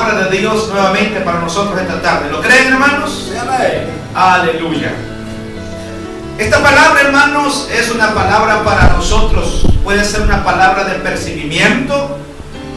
palabra de Dios nuevamente para nosotros esta tarde. ¿Lo creen, hermanos? Sí, amén. Aleluya. Esta palabra, hermanos, es una palabra para nosotros. Puede ser una palabra de percibimiento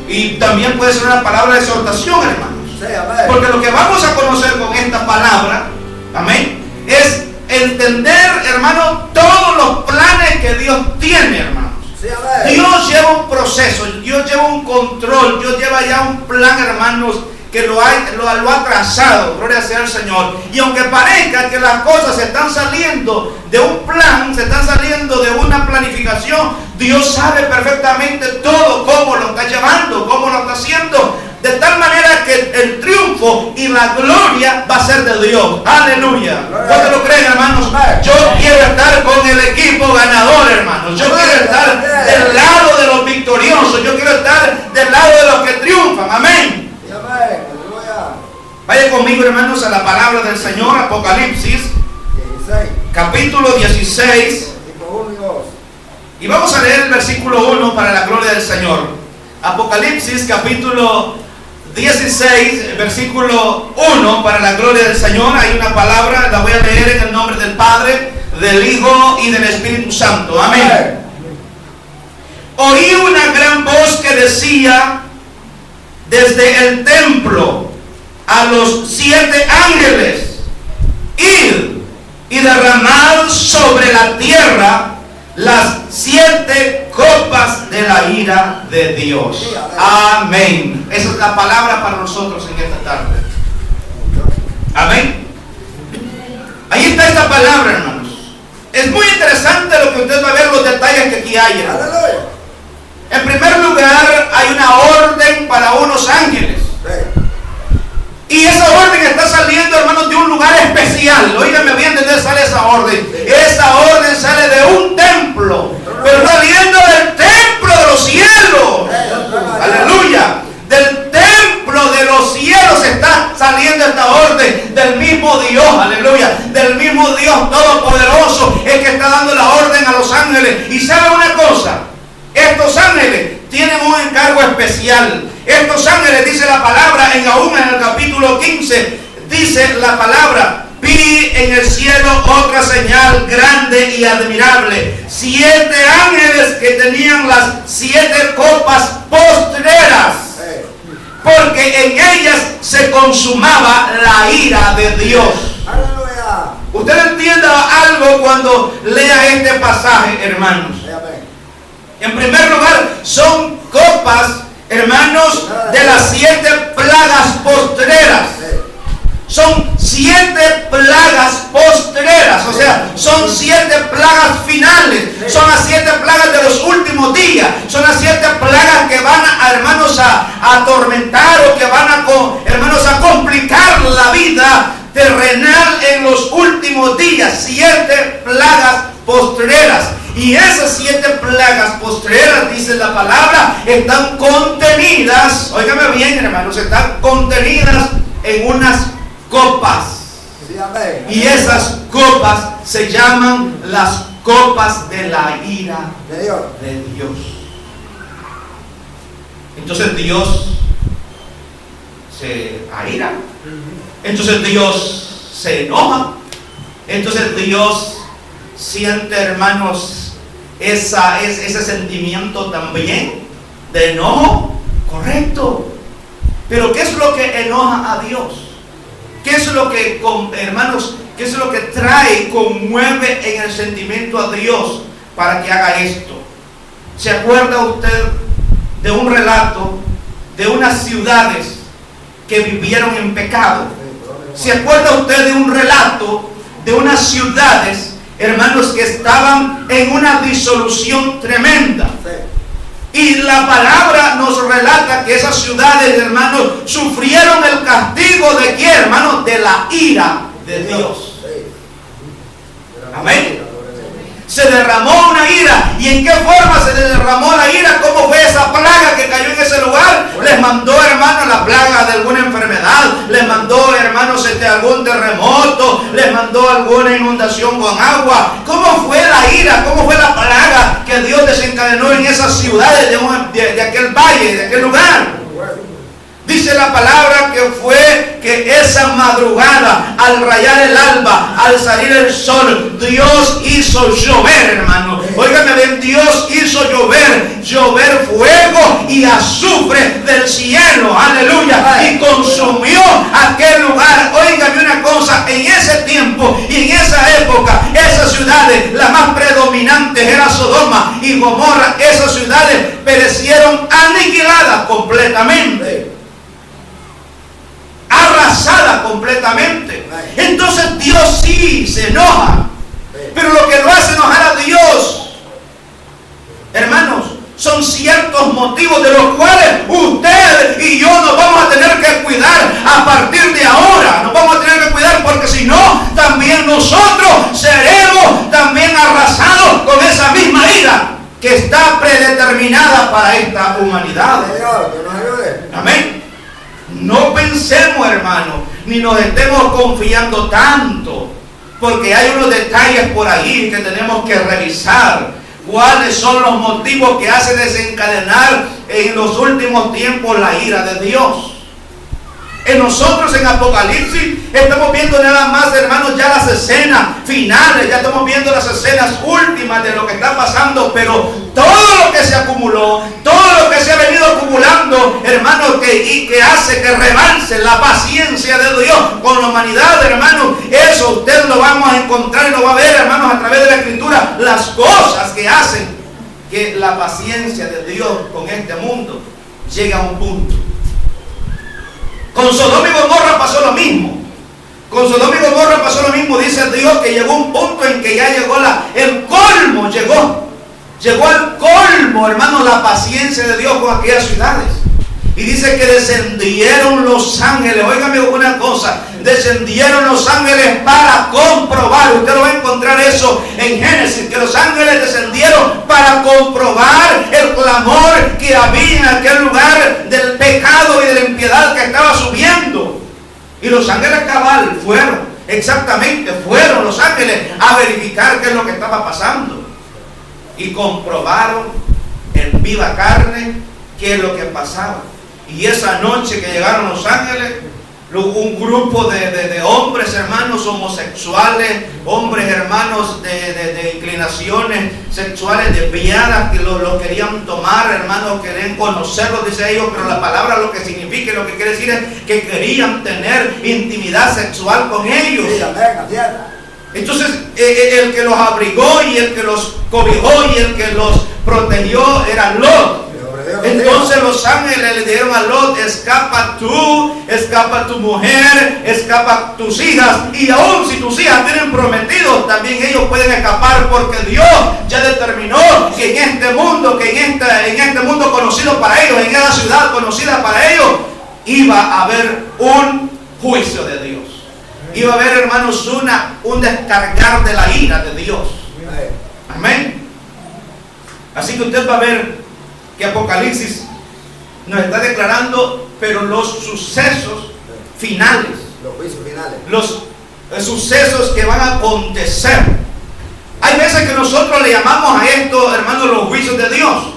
y también puede ser una palabra de exhortación, hermanos. Sí, amén. Porque lo que vamos a conocer con esta palabra, amén, es entender, hermano, todos los planes que Dios tiene, hermanos. Sí, amén. Dios lleva un proceso, Dios lleva un control, Dios lleva ya un plan, hermanos, que lo ha trazado, gloria sea al Señor. Y aunque parezca que las cosas se están saliendo de un plan, se están saliendo de una planificación, Dios sabe perfectamente todo, cómo lo está llevando, cómo lo está haciendo, de tal manera que el triunfo y la gloria va a ser de Dios. Aleluya. ¿Cuántos lo creen, hermanos? Yo quiero estar con el equipo ganador, hermanos. Yo quiero estar del lado de los victoriosos. Yo quiero estar del lado de los que triunfan. Amén. Vaya conmigo, hermanos, a la palabra del Señor, Apocalipsis, 16. capítulo 16. Y vamos a leer el versículo 1 para la gloria del Señor. Apocalipsis, capítulo 16, versículo 1 para la gloria del Señor. Hay una palabra, la voy a leer en el nombre del Padre, del Hijo y del Espíritu Santo. Amén. Oí una gran voz que decía desde el templo a los 7 ángeles: id y derramad sobre la tierra las 7 copas de la ira de Dios. Amén. Esa es la palabra para nosotros en esta tarde. Amén. Ahí está esta palabra, hermanos. Es muy interesante lo que usted va a ver, los detalles que aquí hay. Aleluya. En primer lugar, hay una orden para unos ángeles. Y esa orden está saliendo, hermanos, de un lugar especial. Óigame bien, ¿de dónde sale esa orden? Esa orden sale de un templo, pero saliendo del templo de los cielos. Aleluya. Del templo de los cielos está saliendo esta orden del mismo Dios. Aleluya. Del mismo Dios todopoderoso es que está dando la orden a los ángeles. Y sabe una cosa, estos ángeles tienen un encargo especial. Estos ángeles, dice la palabra, aún en el capítulo 15, dice la palabra: vi en el cielo otra señal grande y admirable, 7 ángeles que tenían las 7 copas postreras, porque en ellas se consumaba la ira de Dios. Aleluya. Usted entienda algo cuando lea este pasaje, hermanos. En primer lugar, son copas, hermanos, de las 7 plagas postreras. Son 7 plagas postreras, o sea, son 7 plagas finales. Son las 7 plagas de los últimos días. Son las 7 plagas que van a, hermanos, a atormentar o que van a, hermanos, a complicar la vida terrenal en los últimos días. 7 plagas postreras. Y esas 7 plagas postreras, dice la palabra, están contenidas, óigame bien, hermanos, están contenidas en unas copas. Sí, amén. Y esas copas se llaman las copas de la ira De Dios. de Dios. Entonces Dios se aira. Entonces Dios se enoja. Entonces Dios siente, hermanos, ese sentimiento también de enojo. Correcto. Pero ¿qué es lo que enoja a Dios? ¿Qué es lo que, hermanos, qué es lo que trae, conmueve en el sentimiento a Dios para que haga esto? ¿Se acuerda usted de un relato de unas ciudades que vivieron en pecado? ¿Se acuerda usted de un relato de unas ciudades, hermanos, que estaban en una disolución tremenda? Y la palabra nos relata que esas ciudades, hermanos, sufrieron el castigo de ¿quién, hermanos? De la ira de Dios. Amén. Se derramó una ira. ¿Y en qué forma se derramó la ira? ¿Cómo fue esa plaga que cayó en ese lugar? Les mandó, hermanos, la plaga de alguna enfermedad. Les mandó, hermanos, algún terremoto. Les mandó alguna inundación con agua. ¿Cómo fue la ira? ¿Cómo fue la plaga que Dios desencadenó en esas ciudades de aquel valle, de aquel lugar? Dice la palabra que fue que esa madrugada, al rayar el alba, al salir el sol, Dios hizo llover, hermano. Óigame bien, Dios hizo llover fuego y azufre del cielo, aleluya, y consumió aquel lugar. Óigame una cosa, en ese tiempo y en esa época, esas ciudades, las más predominantes era Sodoma y Gomorra. Esas ciudades perecieron aniquiladas completamente, arrasadas completamente. Entonces Dios sí se enoja, pero lo que lo hace enojar a Dios, hermanos, son ciertos motivos de los cuales usted y yo nos vamos a tener que cuidar a partir de ahora. Nos vamos a tener que cuidar, porque si no, también nosotros seremos también arrasados con esa misma ira que está predeterminada para esta humanidad. Amén. No pensemos, hermano, ni nos estemos confiando tanto, porque hay unos detalles por ahí que tenemos que revisar. ¿Cuáles son los motivos que hacen desencadenar en los últimos tiempos la ira de Dios? En nosotros en Apocalipsis estamos viendo nada más, hermanos, ya las escenas finales, ya estamos viendo las escenas últimas de lo que está pasando, pero todo lo que se acumuló, todo lo que se ha venido acumulando, hermanos, que hace que rebalse la paciencia de Dios con la humanidad, hermanos, eso usted lo vamos a encontrar y lo va a ver, hermanos, a través de la Escritura, las cosas que hacen que la paciencia de Dios con este mundo llegue a un punto. Con Sodoma y Gomorra pasó lo mismo. Con Sodoma y Gomorra pasó lo mismo. Dice Dios que llegó un punto en que ya llegó el colmo. Llegó al colmo, hermano, la paciencia de Dios con aquellas ciudades. Y dice que descendieron los ángeles. Óigame una cosa. Descendieron los ángeles para comprobar. Usted lo va a encontrar eso en Génesis. Que los ángeles descendieron para comprobar el clamor que había en aquel lugar del pecado y de la impiedad que estaba subiendo. Y los ángeles cabal fueron los ángeles a verificar qué es lo que estaba pasando. Y comprobaron en viva carne qué es lo que pasaba. Y esa noche que llegaron los ángeles, un grupo de hombres, hermanos, homosexuales, hombres, hermanos, de inclinaciones sexuales desviadas, que lo querían tomar, hermanos, querían conocerlos, dice ellos, pero la palabra lo que significa y lo que quiere decir es que querían tener intimidad sexual con ellos. Entonces, el que los abrigó y el que los cobijó y el que los protegió era Lot. Entonces los ángeles le dijeron a Lot: escapa tú, escapa tu mujer, escapa tus hijas, y aún si tus hijas tienen prometidos, también ellos pueden escapar, porque Dios ya determinó que en este mundo, en este mundo conocido para ellos, en esa ciudad conocida para ellos, iba a haber un juicio de Dios. Iba a haber, hermanos, un descargar de la ira de Dios. Amén. Así que usted va a ver que Apocalipsis nos está declarando, pero los sucesos finales, los sucesos que van a acontecer. Hay veces que nosotros le llamamos a esto, hermanos, los juicios de Dios.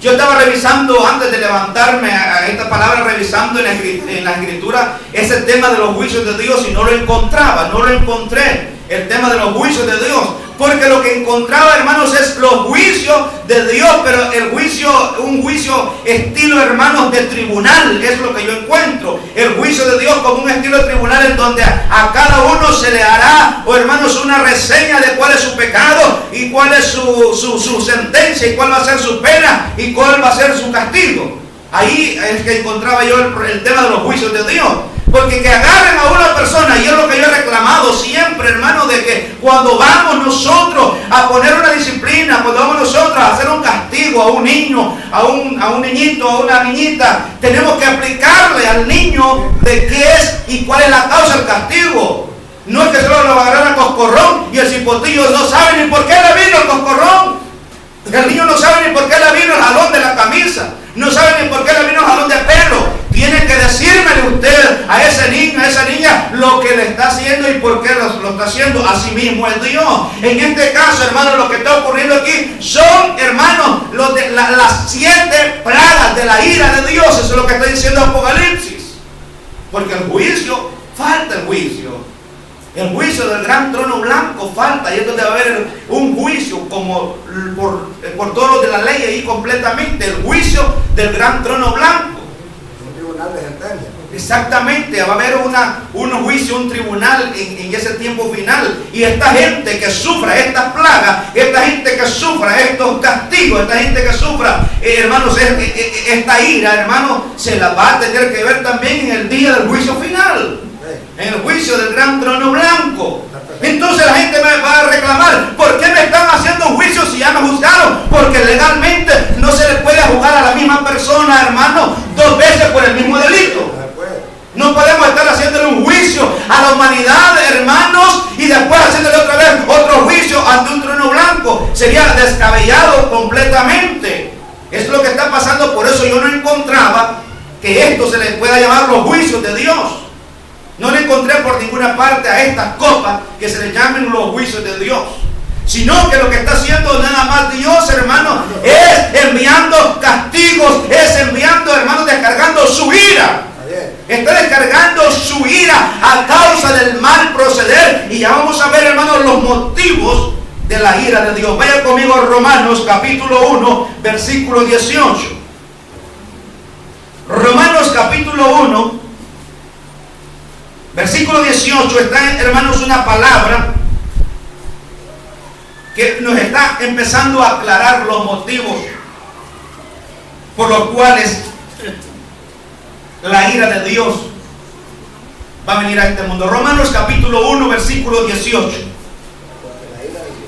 Yo estaba revisando, antes de levantarme a esta palabra, revisando en la Escritura ese tema de los juicios de Dios, y no lo encontré, el tema de los juicios de Dios. Porque lo que encontraba, hermanos, es los juicios de Dios, pero un juicio estilo, hermanos, de tribunal, es lo que yo encuentro. El juicio de Dios como un estilo de tribunal, en donde a cada uno se le hará, hermanos, una reseña de cuál es su pecado y cuál es su sentencia y cuál va a ser su pena y cuál va a ser su castigo. Ahí es que encontraba yo el tema de los juicios de Dios. Porque que agarren a una persona, y es lo que yo he reclamado siempre, hermano, de que cuando vamos nosotros a poner una disciplina, cuando vamos nosotros a hacer un castigo a un niño, a un niñito, a una niñita, tenemos que aplicarle al niño de qué es y cuál es la causa del castigo. No es que solo lo agarran a coscorrón y el cipotillo no sabe ni por qué le vino el coscorrón. El niño no sabe ni por qué le vino el jalón de la camisa, no sabe ni por qué le vino el jalón de pelo. Tiene que decírmele usted a ese niño, a esa niña, lo que le está haciendo y por qué lo está haciendo. Así mismo es Dios. En este caso, hermanos, lo que está ocurriendo aquí son, hermanos, las 7 plagas de la ira de Dios. Eso es lo que está diciendo Apocalipsis. Porque el juicio, falta el juicio. El juicio del gran trono blanco falta. Y entonces debe haber un juicio como por todos los de la ley ahí completamente. El juicio del gran trono blanco. Un tribunal de sentencia. Exactamente, va a haber un juicio, un tribunal en ese tiempo final. Y esta gente que sufra estas plagas, esta gente que sufra estos castigos, esta gente que sufra, hermanos, esta ira, hermanos, se la va a tener que ver también en el día del juicio final. En el juicio del gran trono blanco. Entonces la gente me va a reclamar: ¿por qué me están haciendo un juicio si ya me juzgaron? Porque legalmente no se le puede juzgar a la misma persona, hermano, dos veces por el mismo delito. No podemos estar haciéndole un juicio a la humanidad, hermanos, y después haciéndole otra vez otro juicio ante un trono blanco. Sería descabellado completamente. Es lo que está pasando. Por eso yo no encontraba que esto se le pueda llamar los juicios de Dios. No le encontré por ninguna parte a estas copas que se le llamen los juicios de Dios. Sino que lo que está haciendo nada más Dios, hermano, es enviando castigos, es enviando, hermanos, descargando su ira. Está descargando su ira a causa del mal proceder. Y ya vamos a ver, hermanos, los motivos de la ira de Dios. Vaya conmigo a Romanos capítulo 1, versículo 18. Romanos capítulo 1, versículo 18, está, hermanos, una palabra que nos está empezando a aclarar los motivos por los cuales la ira de Dios va a venir a este mundo. Romanos capítulo 1, versículo 18.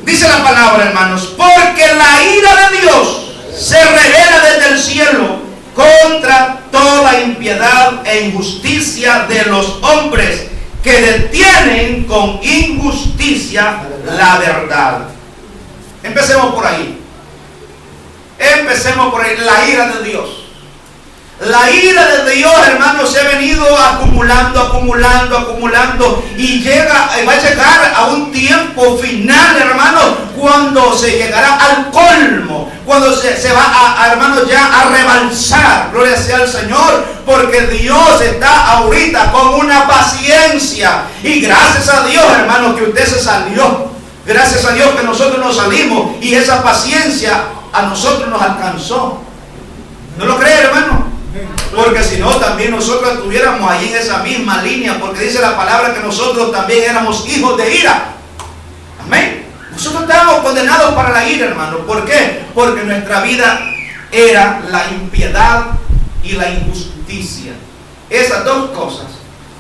Dice la palabra, hermanos: porque la ira de Dios se revela desde el cielo contra toda impiedad e injusticia de los hombres que detienen con injusticia la verdad. Empecemos por ahí. Empecemos por ahí. La ira de Dios. La ira de Dios, hermanos, se ha venido acumulando y va a llegar a un tiempo final, hermanos, cuando se llegará al colmo, cuando se va hermanos, ya a rebalsar. Gloria sea al Señor, porque Dios está ahorita con una paciencia. Y gracias a Dios, hermanos, que usted se salió. Gracias a Dios que nosotros nos salimos y esa paciencia a nosotros nos alcanzó. ¿No lo cree, hermano? Porque si no, también nosotros estuviéramos ahí en esa misma línea, porque dice la palabra que nosotros también éramos hijos de ira. Amén. Nosotros estábamos condenados para la ira, hermano. ¿Por qué? Porque nuestra vida era la impiedad y la injusticia. Esas dos cosas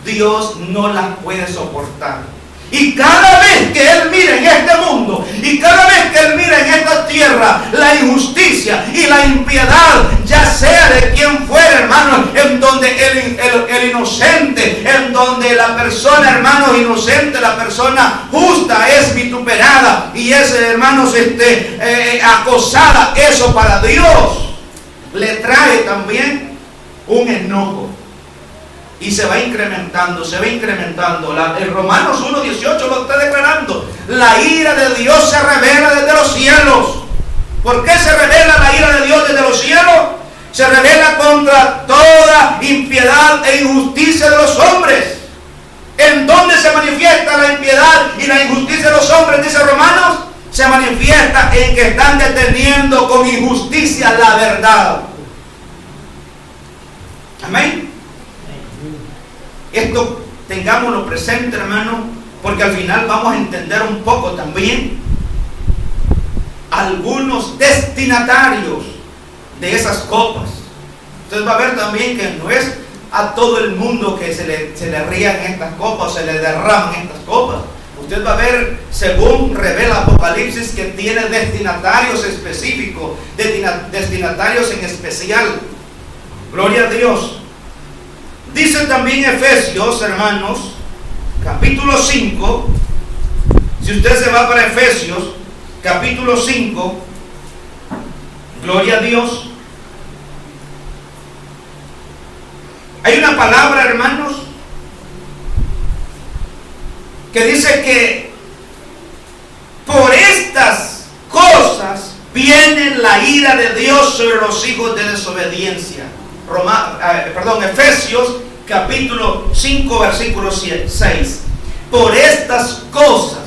Dios no las puede soportar. Y cada vez que Él mira en este mundo, y cada vez que Él mira en esta tierra la injusticia y la impiedad, ya sea de quien fuera, hermano, en donde el inocente, en donde la persona, hermanos, inocente, la persona justa es vituperada y es, hermanos, acosada, eso para Dios le trae también un enojo. Y se va incrementando. El Romanos 1:18 lo está declarando. La ira de Dios se revela desde los cielos. ¿Por qué se revela la ira de Dios desde los cielos? Se revela contra toda impiedad e injusticia de los hombres. ¿En dónde se manifiesta la impiedad y la injusticia de los hombres? Dice Romanos. Se manifiesta en que están deteniendo con injusticia la verdad. Amén. Esto tengámoslo presente, hermano, porque al final vamos a entender un poco también algunos destinatarios de esas copas. Usted va a ver también que no es a todo el mundo que se le rían estas copas, se le derraman estas copas. Usted va a ver, según revela Apocalipsis, que tiene destinatarios específicos, destinatarios en especial. Gloria a Dios. Dice también Efesios, hermanos, capítulo 5. Si usted se va para Efesios, capítulo 5, gloria a Dios. Hay una palabra, hermanos, que dice que por estas cosas viene la ira de Dios sobre los hijos de desobediencia. Efesios capítulo 5, versículo 6. Por estas cosas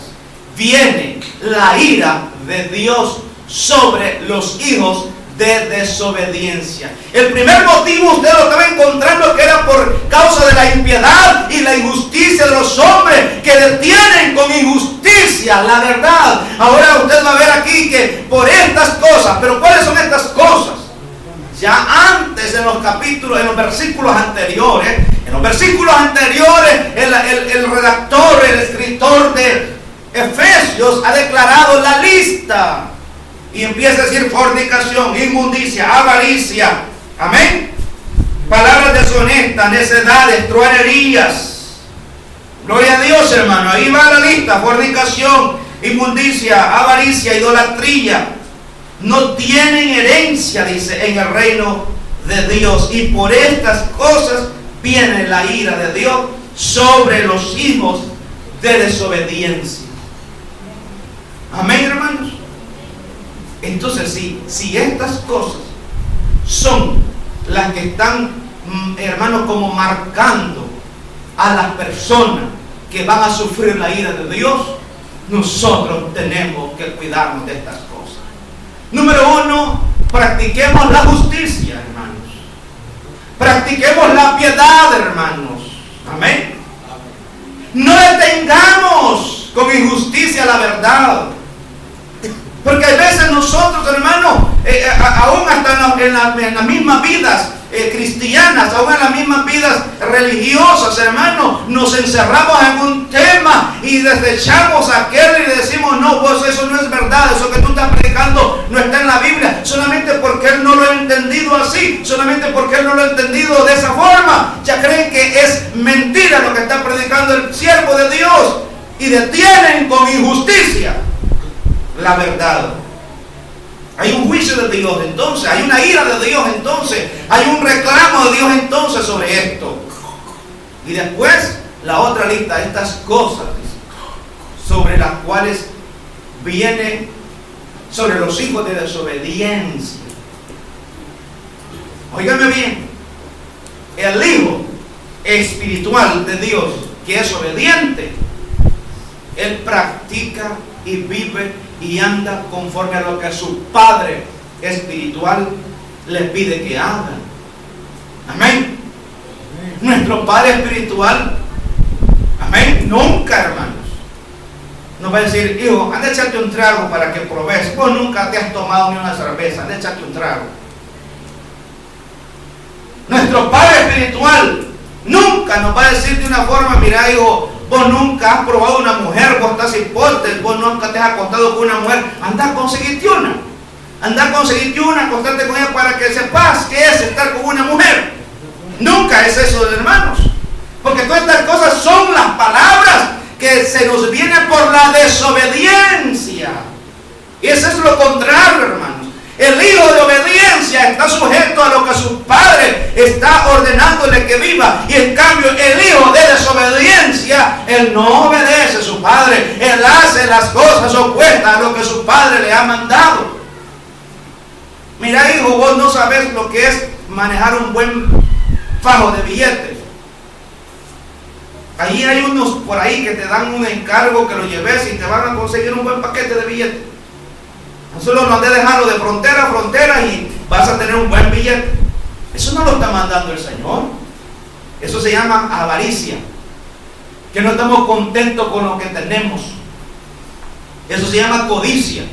viene la ira de Dios sobre los hijos de desobediencia. El primer motivo usted lo estaba encontrando que era por causa de la impiedad y la injusticia de los hombres que detienen con injusticia la verdad. Ahora usted va a ver aquí que por estas cosas, pero ¿cuáles son estas cosas? Ya antes en los capítulos, en los versículos anteriores, el redactor, el escritor de Efesios ha declarado la lista. Y empieza a decir fornicación, inmundicia, avaricia. Amén. Palabras deshonestas, necedades, truanerías. Gloria a Dios, hermano. Ahí va la lista. Fornicación, inmundicia, avaricia, idolatría. No tienen herencia, dice, en el reino de Dios. Y por estas cosas viene la ira de Dios sobre los hijos de desobediencia. Amén, hermanos. Entonces, si estas cosas son las que están, hermanos, como marcando a las personas que van a sufrir la ira de Dios, nosotros tenemos que cuidarnos de estas cosas. Número 1, practiquemos la justicia, hermanos. Practiquemos la piedad, hermanos. Amén. No detengamos con injusticia la verdad. Porque a veces nosotros, hermanos, aún hasta en las mismas vidas cristianas, aún en las mismas vidas religiosas, hermanos, nos encerramos en un tema y desechamos aquel y le decimos, no, pues eso no es verdad, eso que tú estás predicando no está en la Biblia, solamente porque él no lo ha entendido así, solamente porque él no lo ha entendido de esa forma, ya creen que es mentira lo que está predicando el siervo de Dios y detienen con injusticia la verdad. Hay un juicio de Dios entonces, hay una ira de Dios entonces, hay un reclamo de Dios entonces sobre esto. Y después la otra lista, estas cosas sobre las cuales viene sobre los hijos de desobediencia. Óigame bien, el hijo espiritual de Dios que es obediente, él practica y vive y anda conforme a lo que su Padre espiritual le pide que haga. Amén. Nuestro Padre espiritual, amén, nunca, hermanos, nos va a decir, hijo, anda a echarte un trago para que pruebes. Vos nunca te has tomado ni una cerveza, anda a echarte un trago. Nuestro Padre espiritual nunca nos va a decir de una forma, mira, hijo, vos nunca has probado una mujer, vos estás hipócrita, vos nunca te has acostado con una mujer, anda a conseguirte una. Anda a conseguirte una, acostarte con ella para que sepas qué es estar con una mujer. Nunca es eso, hermanos. Porque todas estas cosas son las palabras que se nos vienen por la desobediencia. Y eso es lo contrario, hermanos. El hijo de obediencia está sujeto a lo que su padre está ordenándole que viva. Y en cambio el hijo de desobediencia, él no obedece a su padre. Él hace las cosas opuestas a lo que su padre le ha mandado. Mira, hijo, vos no sabes lo que es manejar un buen fajo de billetes. Allí hay unos por ahí que te dan un encargo que lo lleves y te van a conseguir un buen paquete de billetes. No solo no has de dejarlo de frontera a frontera y vas a tener un buen billete. Eso no lo está mandando el Señor. Eso se llama avaricia. Que no estamos contentos con lo que tenemos. Eso se llama codicia.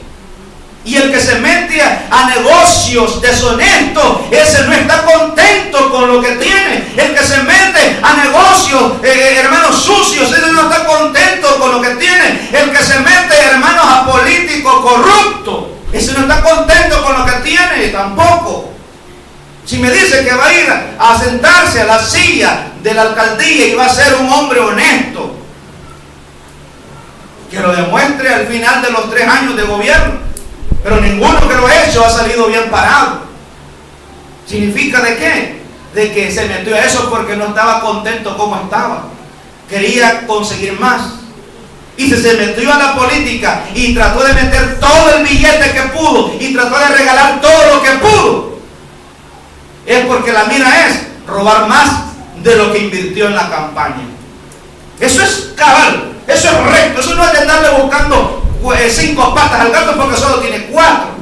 Y el que se mete a negocios deshonestos, ese no está contento con lo que tiene. El que se mete a negocios, hermanos, sucios, ese no está contento con lo que tiene. El que se mete, hermanos, a políticos corruptos, ese no está contento con lo que tiene tampoco. Si me dice que va a ir a sentarse a la silla de la alcaldía y va a ser un hombre honesto, que lo demuestre al final de los 3 años de gobierno. Pero ninguno que lo ha hecho ha salido bien parado. ¿Significa de qué? De que se metió a eso porque no estaba contento como estaba. Quería conseguir más. Y se metió a la política y trató de meter todo el billete que pudo y trató de regalar todo lo que pudo. Es porque la mira es robar más, de lo que invirtió en la campaña. Eso es cabal, eso es recto, eso no es de andarle buscando 5 patas al gato porque solo tiene 4.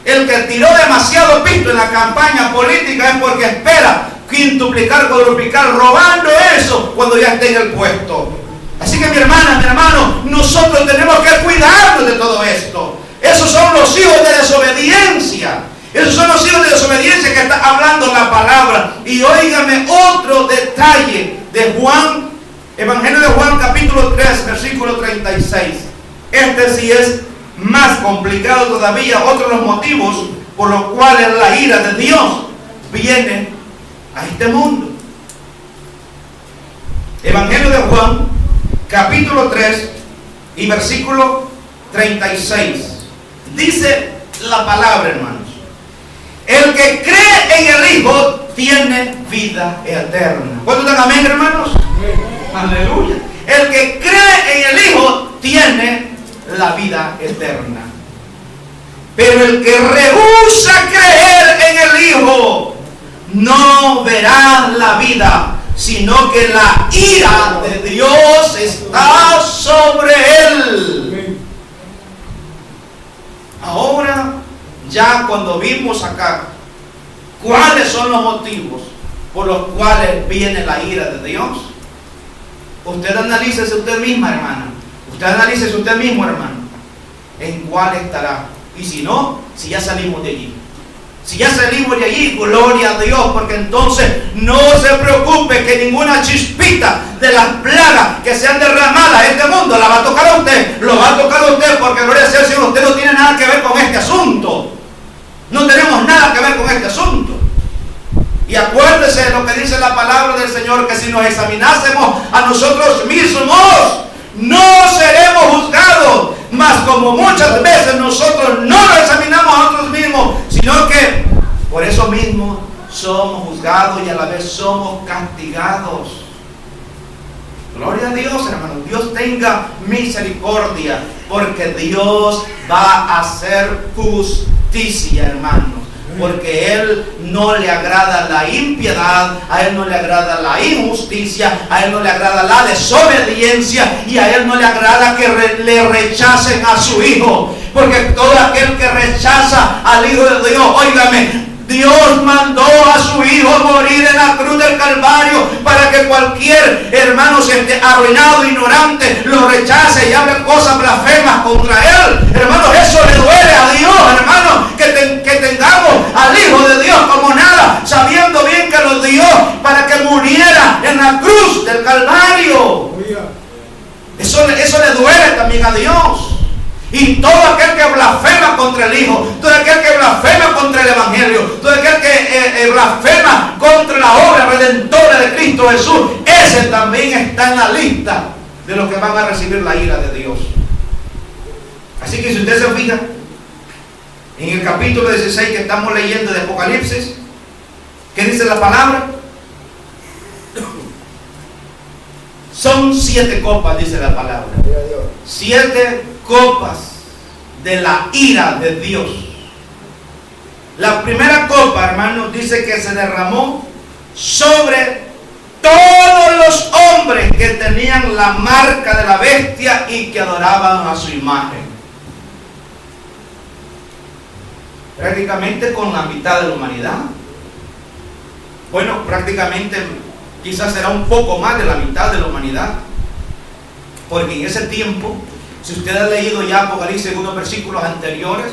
El que tiró demasiado pisto en la campaña política es porque espera quintuplicar, cuadruplicar, robando eso cuando ya esté en el puesto. Así que mi hermana, mi hermano, nosotros tenemos que cuidarnos de todo esto. Esos son los hijos de desobediencia. Esos son los hijos de desobediencia que está hablando la palabra. Y óigame otro detalle de Juan, Evangelio de Juan capítulo 3, versículo 36. Este sí es más complicado todavía. Otro de los motivos por los cuales la ira de Dios viene a este mundo. Evangelio de Juan capítulo 3 y versículo 36. Dice la palabra, hermanos: el que cree en el Hijo tiene vida eterna. ¿Cuántos están amén, hermanos? Aleluya. El que cree en el Hijo tiene la vida eterna. Pero el que rehúsa creer en el Hijo no verá la vida, sino que la ira de Dios está sobre él. Ahora, ya cuando vimos acá cuáles son los motivos por los cuales viene la ira de Dios, usted analícese usted misma, hermana. Usted analícese usted mismo, hermano, en cuál estará. Y si no, si ya salimos de allí. Si ya salimos de allí, gloria a Dios, porque entonces no se preocupe que ninguna chispita de las plagas que sean derramadas en este mundo la va a tocar a usted. Lo va a tocar a usted porque, gloria sea al Señor, usted no tiene nada que ver con este asunto. No tenemos nada que ver con este asunto. Y acuérdese de lo que dice la palabra del Señor, que si nos examinásemos a nosotros mismos, no seremos juzgados. Mas como muchas veces nosotros no nos examinamos a nosotros mismos, sino que por eso mismo somos juzgados y a la vez somos castigados. Gloria a Dios, hermano. Dios tenga misericordia, porque Dios va a hacer justicia, hermanos. Porque Él no le agrada la impiedad, a Él no le agrada la injusticia, a Él no le agrada la desobediencia, y a Él no le agrada que le rechacen a su Hijo. Porque todo aquel que rechaza al Hijo de Dios, óigame, Dios mandó a su Hijo morir en la cruz del Calvario para que cualquier hermano se esté arruinado, ignorante, lo rechace y hable cosas blasfemas contra Él. Hermanos, eso le duele a Dios, hermanos, que tengamos al Hijo de Dios como nada, sabiendo bien que lo dio para que muriera en la cruz del Calvario. Eso le duele también a Dios. Y todo aquel que blasfema contra el Hijo, todo aquel que blasfema contra el Evangelio, todo aquel que blasfema contra la obra redentora de Cristo Jesús, ese también está en la lista de los que van a recibir la ira de Dios. Así que si usted se fija en el capítulo 16 que estamos leyendo de Apocalipsis, ¿qué dice la palabra? Son 7 copas, dice la palabra. 7 copas de la ira de Dios. La primera copa, hermanos, dice que se derramó sobre todos los hombres que tenían la marca de la bestia y que adoraban a su imagen. Prácticamente con la mitad de la humanidad. Bueno, prácticamente quizás será un poco más de la mitad de la humanidad. Porque en ese tiempo, si usted ha leído ya Apocalipsis en unos versículos anteriores,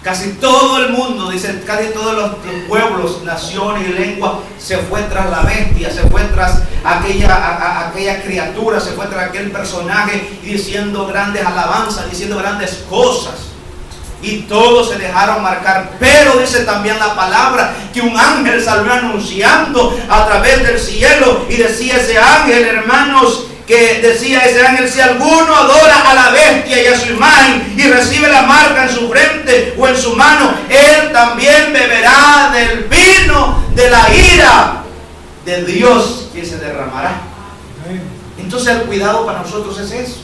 casi todo el mundo, dice, casi todos los pueblos, naciones y lenguas se fue tras la bestia, se fue tras aquella criatura, se fue tras aquel personaje, diciendo grandes alabanzas, diciendo grandes cosas. Y todos se dejaron marcar. Pero dice también la palabra que un ángel salió anunciando a través del cielo, y decía ese ángel, hermanos, que decía ese ángel: si alguno adora a la bestia y a su imagen y recibe la marca en su frente o en su mano, él también beberá del vino de la ira de Dios que se derramará. Entonces el cuidado para nosotros es eso.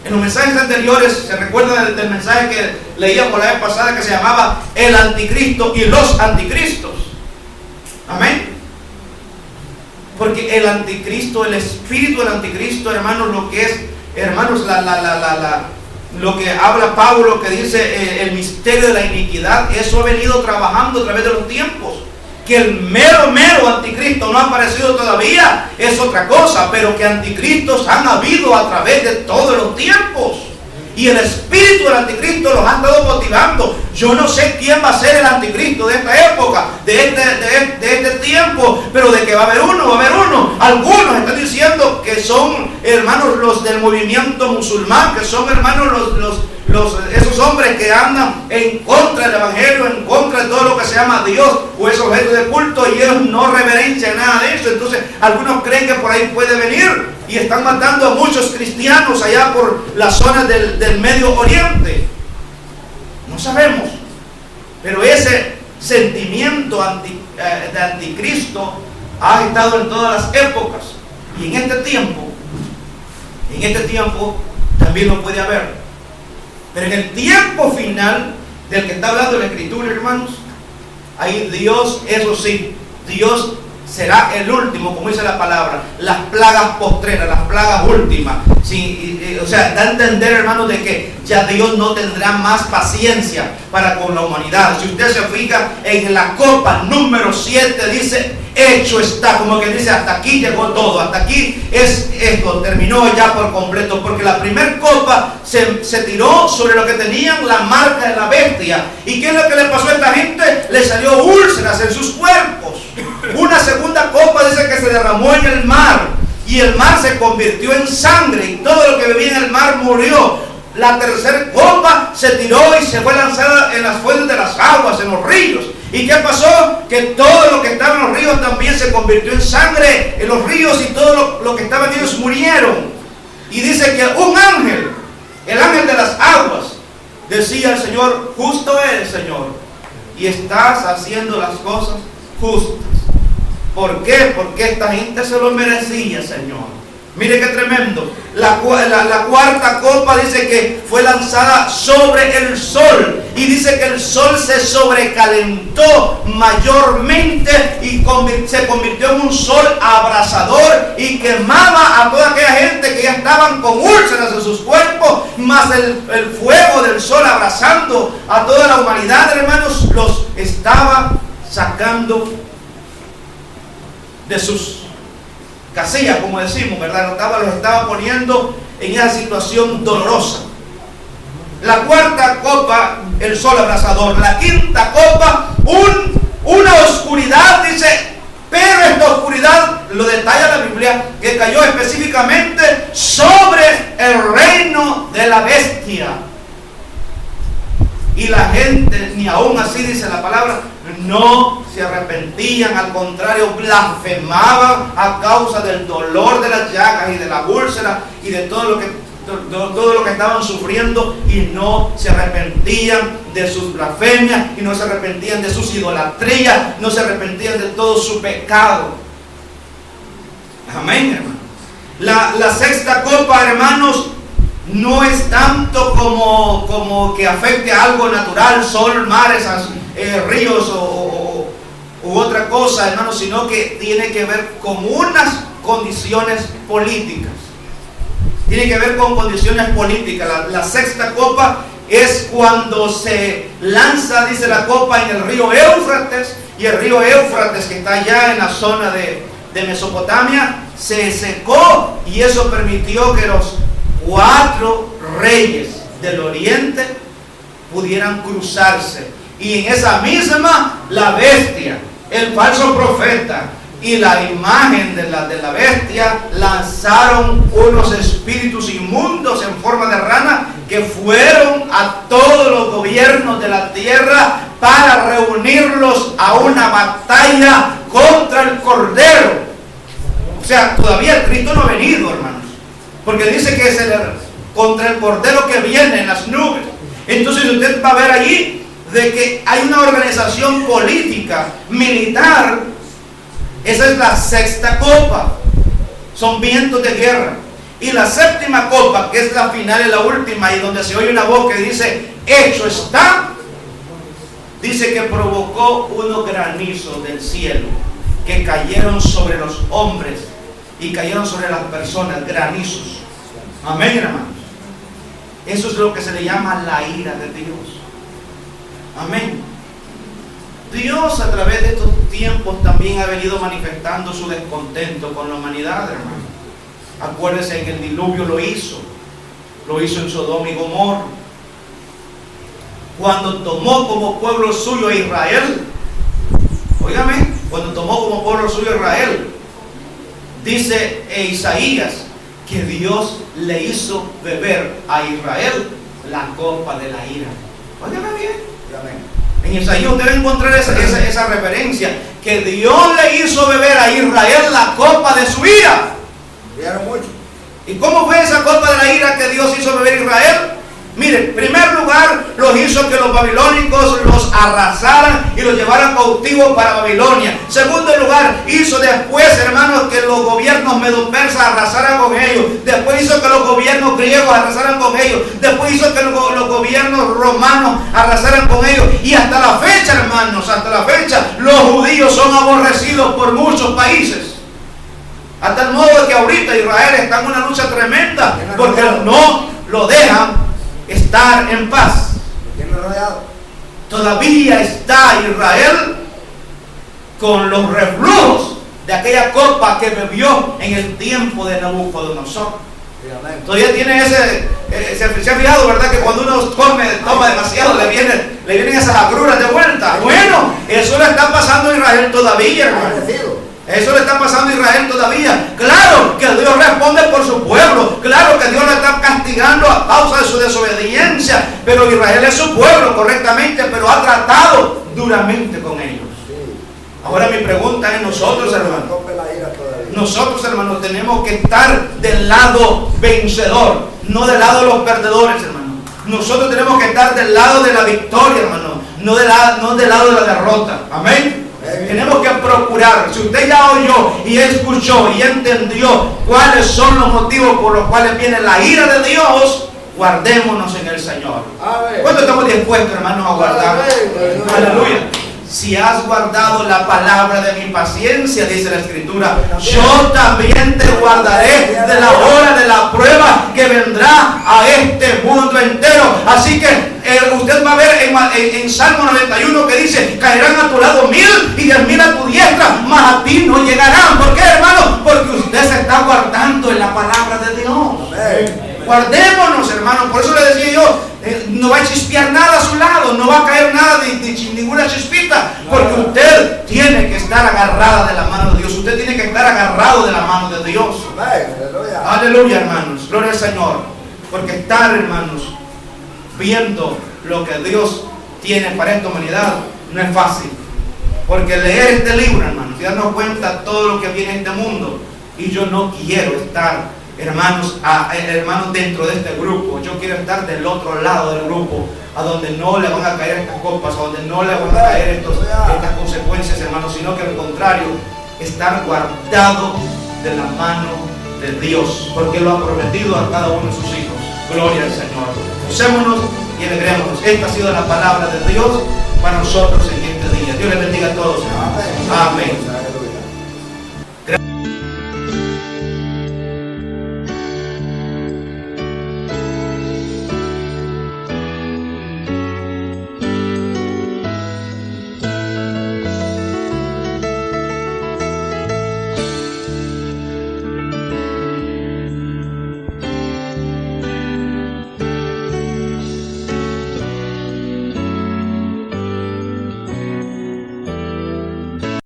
En los mensajes anteriores, se recuerdan del mensaje que leíamos la vez pasada, que se llamaba el anticristo y los anticristos. Amén. Porque el anticristo, el espíritu del anticristo, hermanos, lo que es, hermanos, lo que habla Pablo, que dice el misterio de la iniquidad, eso ha venido trabajando a través de los tiempos. Que el mero anticristo no ha aparecido todavía es otra cosa, pero que anticristos han habido a través de todos los tiempos. Y el espíritu del anticristo los ha estado motivando. Yo no sé quién va a ser el anticristo de esta época, de este tiempo, pero de que va a haber uno, va a haber uno. Algunos están diciendo que son hermanos los del movimiento musulmán, que son hermanos esos hombres que andan en contra del evangelio, en contra de todo lo que se llama Dios o es objeto de culto, y ellos no reverencian nada de eso. Entonces algunos creen que por ahí puede venir y están matando a muchos cristianos allá por las zonas del Medio Oriente. No sabemos, pero ese sentimiento de anticristo ha estado en todas las épocas, y en este tiempo también lo puede haber. Pero en el tiempo final del que está hablando la Escritura, hermanos, ahí Dios, eso sí, Dios será el último, como dice la palabra, las plagas postreras, las plagas últimas. Sí, o sea, da a entender, hermanos, de que ya Dios no tendrá más paciencia para con la humanidad. Si usted se fija en la copa número 7, dice, hecho está, como que dice, hasta aquí llegó todo, hasta aquí es esto, terminó ya por completo, porque la primer copa se tiró sobre lo que tenían la marca de la bestia. ¿Y qué es lo que le pasó a esta gente? Le salió úlceras en sus cuerpos. Una segunda copa dice que se derramó en el mar, y el mar se convirtió en sangre, y todo lo que vivía en el mar murió. La tercera copa se tiró y se fue lanzada en las fuentes de las aguas, en los ríos. ¿Y qué pasó? Que todo lo que estaba en los ríos también se convirtió en sangre en los ríos, y todo lo que estaba en ellos murieron. Y dice que un ángel, el ángel de las aguas, decía al Señor, justo eres, Señor, y estás haciendo las cosas justas. ¿Por qué? Porque esta gente se lo merecía, Señor. Mire qué tremendo. La cuarta copa dice que fue lanzada sobre el sol, y dice que el sol se sobrecalentó mayormente y se convirtió en un sol abrasador, y quemaba a toda aquella gente que ya estaban con úlceras en sus cuerpos, más el fuego del sol abrazando a toda la humanidad, hermanos, los estaba sacando de sus casillas, como decimos, ¿verdad? Los estaba poniendo en esa situación dolorosa. La cuarta copa, el sol abrasador. La quinta copa, una oscuridad, dice, pero esta oscuridad, lo detalla la Biblia, que cayó específicamente sobre el reino de la bestia. Y la gente, ni aún así, dice la palabra, no se arrepentían, al contrario, blasfemaban a causa del dolor de las llagas y de la úlcera y de todo lo que estaban sufriendo, y no se arrepentían de sus blasfemias, y no se arrepentían de sus idolatrías, no se arrepentían de todo su pecado. Amén, hermano. La sexta copa, hermanos, no es tanto como que afecte a algo natural, sol, mares, ríos u otra cosa, hermanos, sino que tiene que ver con unas condiciones políticas. Tiene que ver con condiciones políticas. La sexta copa es cuando se lanza, dice la copa, en el río Éufrates, y el río Éufrates, que está allá en la zona de Mesopotamia, se secó, y eso permitió que los 4 reyes del oriente pudieran cruzarse. Y en esa misma, la bestia, el falso profeta y la imagen de la bestia lanzaron unos espíritus inmundos en forma de rana, que fueron a todos los gobiernos de la tierra para reunirlos a una batalla contra el Cordero. O sea, todavía el Cristo no ha venido, hermanos, porque dice que es contra el Cordero que viene en las nubes. Entonces usted va a ver allí de que hay una organización política, militar. Esa es la sexta copa, son vientos de guerra. Y la séptima copa, que es la final y la última, y donde se oye una voz que dice, hecho está, dice que provocó unos granizos del cielo, que cayeron sobre los hombres y cayeron sobre las personas, granizos. Amén, hermanos. Eso es lo que se le llama la ira de Dios. Amén. Dios a través de estos tiempos también ha venido manifestando su descontento con la humanidad, hermano. Acuérdense, en el diluvio lo hizo en Sodoma y Gomorra. Cuando tomó como pueblo suyo a Israel, óigame, cuando tomó como pueblo suyo a Israel, dice Isaías que Dios le hizo beber a Israel la copa de la ira. Óigame bien. En Isaías usted va a encontrar esa referencia, que Dios le hizo beber a Israel la copa de su ira. Mucho. ¿Y cómo fue esa copa de la ira que Dios hizo beber a Israel? Mire, en primer lugar, los hizo que los babilónicos los arrasaran y los llevaran cautivos para Babilonia. Segundo lugar, hizo después, hermanos, que los gobiernos medo-persas arrasaran con ellos. Después hizo que los gobiernos griegos arrasaran con ellos. Después hizo que los gobiernos romanos arrasaran con ellos. Y hasta la fecha, hermanos, hasta la fecha, los judíos son aborrecidos por muchos países. Hasta el modo de que ahorita Israel está en una lucha tremenda porque no lo dejan estar en paz. Todavía está Israel con los reflujos de aquella copa que bebió en el tiempo de Nabucodonosor. Todavía tiene se ha fijado, ¿verdad? Que cuando uno toma demasiado le vienen esas agruras de vuelta. Bueno, eso le está pasando a Israel todavía, hermano. Eso le está pasando a Israel todavía. Claro que Dios responde por su pueblo. Claro que Dios lo está castigando a causa de su desobediencia. Pero Israel es su pueblo correctamente, pero ha tratado duramente con ellos. Ahora mi pregunta es nosotros, hermanos. Nosotros, hermanos, tenemos que estar del lado vencedor, no del lado de los perdedores, hermanos. Nosotros tenemos que estar del lado de la victoria, hermanos, no del lado de la derrota. Amén. Tenemos que procurar, si usted ya oyó y escuchó y entendió cuáles son los motivos por los cuales viene la ira de Dios, guardémonos en el Señor. ¿Cuánto estamos dispuestos, hermanos, a guardar? Aleluya. Si has guardado la palabra de mi paciencia, dice la Escritura, yo también te guardaré de la hora de la prueba que vendrá a este mundo entero. Así que usted va a ver en Salmo 91 que dice, caerán a tu lado 1000 y 10.000 a tu diestra, mas a ti no llegarán. ¿Por qué, hermano? Porque usted se está guardando en la palabra de Dios. Guardémonos, hermano. Por eso le decía yo, no va a chispear nada a su lado, no va a caer nada de ninguna chispita, porque usted tiene que estar agarrada de la mano de Dios. Usted tiene que estar agarrado de la mano de Dios. Aleluya, hermanos. Gloria al Señor. Porque estar, hermanos, viendo lo que Dios tiene para esta humanidad no es fácil. Porque leer este libro, hermanos, y darnos cuenta de todo lo que viene en este mundo. Y yo no quiero estar, hermanos, dentro de este grupo. Yo quiero estar del otro lado del grupo, a donde no le van a caer estas copas, a donde no le van a caer estas consecuencias, hermanos, sino que al contrario, estar guardado de la mano de Dios, porque lo ha prometido a cada uno de sus hijos. Gloria al Señor. Usémonos y alegrémonos. Esta ha sido la palabra de Dios para nosotros, Señor.